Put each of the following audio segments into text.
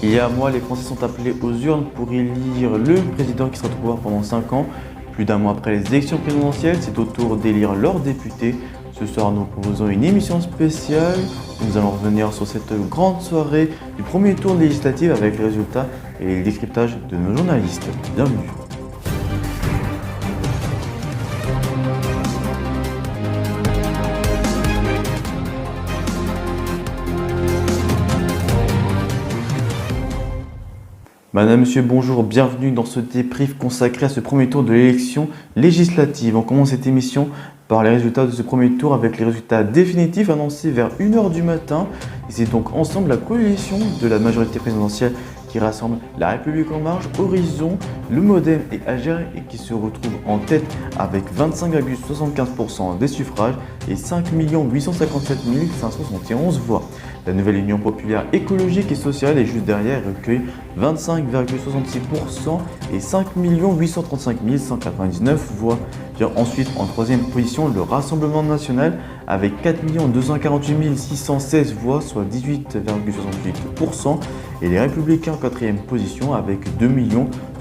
Il y a un mois, les Français sont appelés aux urnes pour élire le président qui sera au pouvoir pendant 5 ans. Plus d'un mois après les élections présidentielles, c'est au tour d'élire leurs députés. Ce soir, nous proposons une émission spéciale où nous allons revenir sur cette grande soirée du premier tour législatif avec les résultats et les décryptages de nos journalistes. Bienvenue. Madame, Monsieur, bonjour, bienvenue dans ce débrief consacré à ce premier tour de l'élection législative. On commence cette émission par les résultats de ce premier tour avec les résultats définitifs annoncés vers 1h du matin. Et c'est donc ensemble la coalition de la majorité présidentielle qui rassemble La République En Marche, Horizon, le Modem et Agir et qui se retrouve en tête avec 25,75% des suffrages et 5 857 571 voix. La nouvelle Union populaire écologique et sociale est juste derrière et recueille 25,66% et 5 835 199 voix. Vient ensuite en troisième position le Rassemblement national avec 4 248 616 voix, soit 18,68%, et les Républicains en quatrième position avec 2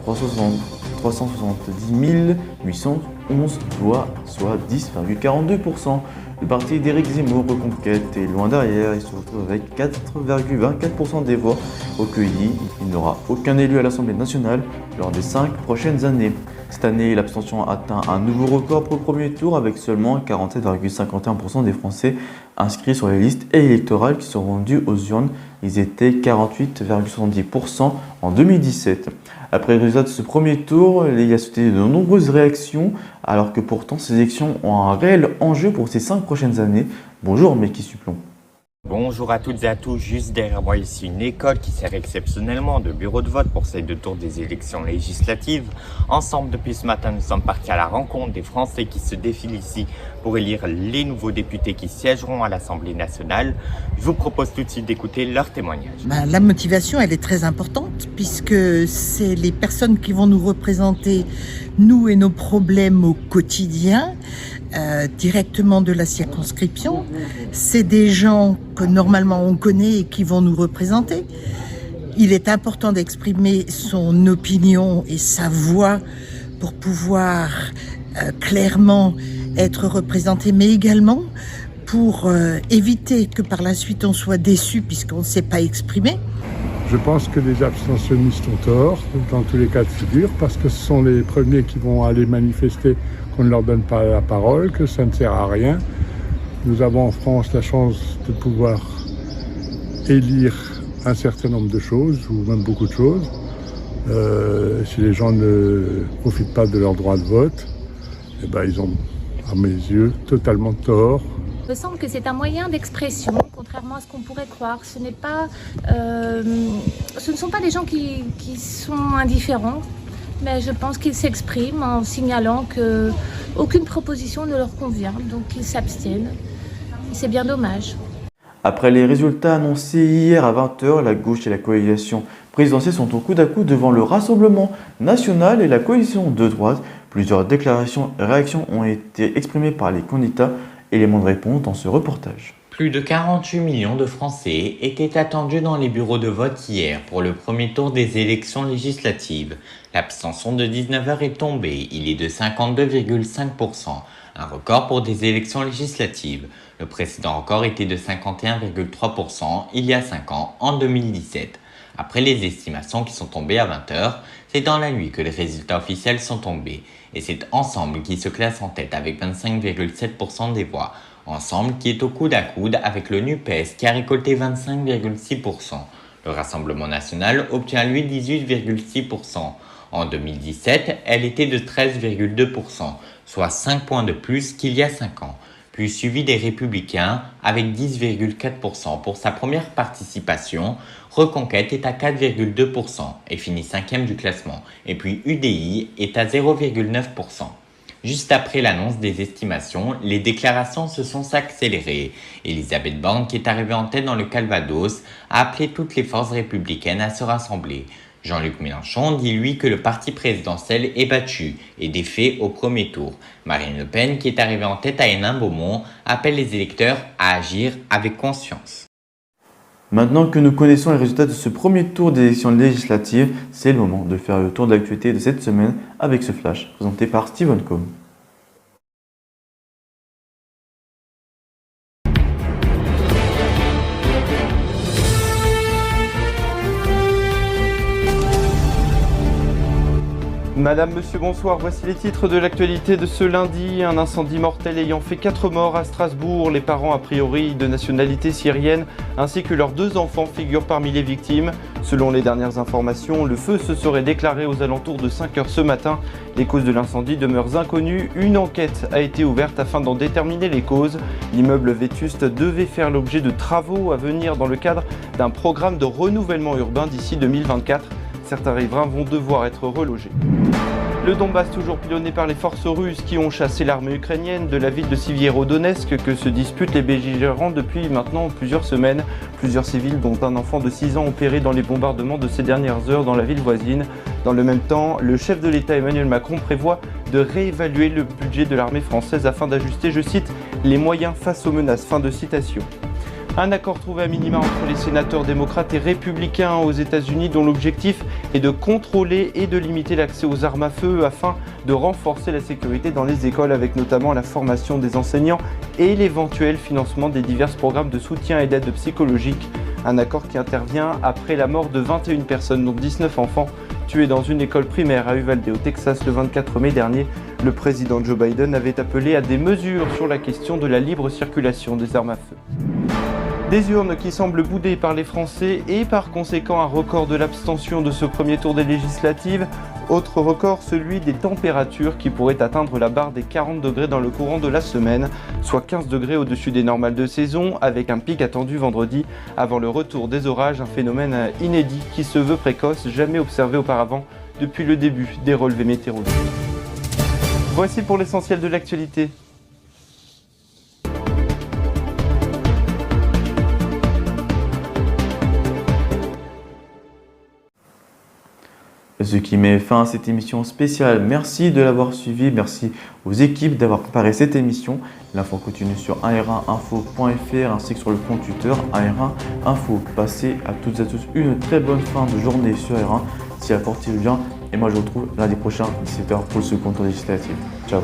370 811 voix, soit 10,42%. Le parti d'Éric Zemmour, Reconquête, est loin derrière et se retrouve avec 4,24% des voix recueillies. Il n'aura aucun élu à l'Assemblée nationale lors des 5 prochaines années. Cette année, l'abstention a atteint un nouveau record pour le premier tour avec seulement 47,51% des Français inscrits sur les listes électorales qui sont rendus aux urnes. Ils étaient 48,70% en 2017. Après le résultat de ce premier tour, il y a suscité de nombreuses réactions alors que pourtant ces élections ont un réel enjeu pour ces 5 prochaines années. Bonjour Meki Suplon. Bonjour à toutes et à tous, juste derrière moi ici une école qui sert exceptionnellement de bureau de vote pour ces 2 tours des élections législatives. Ensemble depuis ce matin, nous sommes partis à la rencontre des Français qui se défilent ici pour élire les nouveaux députés qui siégeront à l'Assemblée nationale. Je vous propose tout de suite d'écouter leur témoignage. La motivation, elle est très importante puisque c'est les personnes qui vont nous représenter, nous et nos problèmes au quotidien. Directement de la circonscription. C'est des gens que normalement on connaît et qui vont nous représenter. Il est important d'exprimer son opinion et sa voix pour pouvoir clairement être représenté, mais également pour éviter que par la suite on soit déçu puisqu'on ne s'est pas exprimé. Je pense que les abstentionnistes ont tort dans tous les cas de figure parce que ce sont les premiers qui vont aller manifester qu'on ne leur donne pas la parole, que ça ne sert à rien. Nous avons en France la chance de pouvoir élire un certain nombre de choses, ou même beaucoup de choses. Si les gens ne profitent pas de leur droit de vote, eh ben, ils ont, à mes yeux, totalement tort. Il me semble que c'est un moyen d'expression, contrairement à ce qu'on pourrait croire. Ce ne sont pas des gens qui sont indifférents, mais je pense qu'ils s'expriment en signalant qu'aucune proposition ne leur convient, donc ils s'abstiennent. C'est bien dommage. Après les résultats annoncés hier à 20h, la gauche et la coalition présidentielle sont au coude à coude devant le Rassemblement national et la coalition de droite. Plusieurs déclarations et réactions ont été exprimées par les candidats. Éléments de réponse dans ce reportage. Plus de 48 millions de Français étaient attendus dans les bureaux de vote hier pour le premier tour des élections législatives. L'abstention de 19h est tombée, il est de 52,5%, un record pour des élections législatives. Le précédent record était de 51,3% il y a 5 ans, en 2017. Après les estimations qui sont tombées à 20h, c'est dans la nuit que les résultats officiels sont tombés. Et c'est Ensemble qui se classe en tête avec 25,7% des voix. Ensemble qui est au coude à coude avec le NUPES qui a récolté 25,6%. Le Rassemblement national obtient lui 18,6%. En 2017, elle était de 13,2%, soit 5 points de plus qu'il y a 5 ans. Puis suivi des Républicains avec 10,4% pour sa première participation. Reconquête est à 4,2% et finit 5e du classement. Et puis UDI est à 0,9%. Juste après l'annonce des estimations, les déclarations se sont accélérées. Elisabeth Borne, qui est arrivée en tête dans le Calvados, a appelé toutes les forces républicaines à se rassembler. Jean-Luc Mélenchon dit lui que le parti présidentiel est battu et défait au premier tour. Marine Le Pen, qui est arrivée en tête à Hénin-Beaumont, appelle les électeurs à agir avec conscience. Maintenant que nous connaissons les résultats de ce premier tour des élections législatives, c'est le moment de faire le tour de l'actualité de cette semaine avec ce flash présenté par Steven Combe. Madame, monsieur, bonsoir. Voici les titres de l'actualité de ce lundi. Un incendie mortel ayant fait 4 morts à Strasbourg. Les parents, a priori de nationalité syrienne, ainsi que leurs 2 enfants figurent parmi les victimes. Selon les dernières informations, le feu se serait déclaré aux alentours de 5 h ce matin. Les causes de l'incendie demeurent inconnues. Une enquête a été ouverte afin d'en déterminer les causes. L'immeuble vétuste devait faire l'objet de travaux à venir dans le cadre d'un programme de renouvellement urbain d'ici 2024. Certains riverains vont devoir être relogés. Le Donbass toujours pilonné par les forces russes qui ont chassé l'armée ukrainienne de la ville de Sievierodonetsk que se disputent les belligérants depuis maintenant plusieurs semaines. Plusieurs civils, dont un enfant de 6 ans, ont péri dans les bombardements de ces dernières heures dans la ville voisine. Dans le même temps, le chef de l'État Emmanuel Macron prévoit de réévaluer le budget de l'armée française afin d'ajuster, je cite, les moyens face aux menaces. Fin de citation. Un accord trouvé à minima entre les sénateurs démocrates et républicains aux États-Unis dont l'objectif est de contrôler et de limiter l'accès aux armes à feu afin de renforcer la sécurité dans les écoles avec notamment la formation des enseignants et l'éventuel financement des divers programmes de soutien et d'aide psychologique. Un accord qui intervient après la mort de 21 personnes dont 19 enfants tués dans une école primaire à Uvalde au Texas le 24 mai dernier. Le président Joe Biden avait appelé à des mesures sur la question de la libre circulation des armes à feu. Des urnes qui semblent boudées par les Français et par conséquent un record de l'abstention de ce premier tour des législatives. Autre record, celui des températures qui pourraient atteindre la barre des 40 degrés dans le courant de la semaine, soit 15 degrés au-dessus des normales de saison, avec un pic attendu vendredi avant le retour des orages, un phénomène inédit qui se veut précoce, jamais observé auparavant depuis le début des relevés météorologiques. Voici pour l'essentiel de l'actualité. Ce qui met fin à cette émission spéciale. Merci de l'avoir suivi, merci aux équipes d'avoir préparé cette émission. L'info continue sur 1r1info.fr ainsi que sur le compte Twitter 1r1info. Passez à toutes et à tous une très bonne fin de journée sur R1 si la portée bien. Et moi je vous retrouve lundi prochain 17h pour le second tour législatif. Ciao.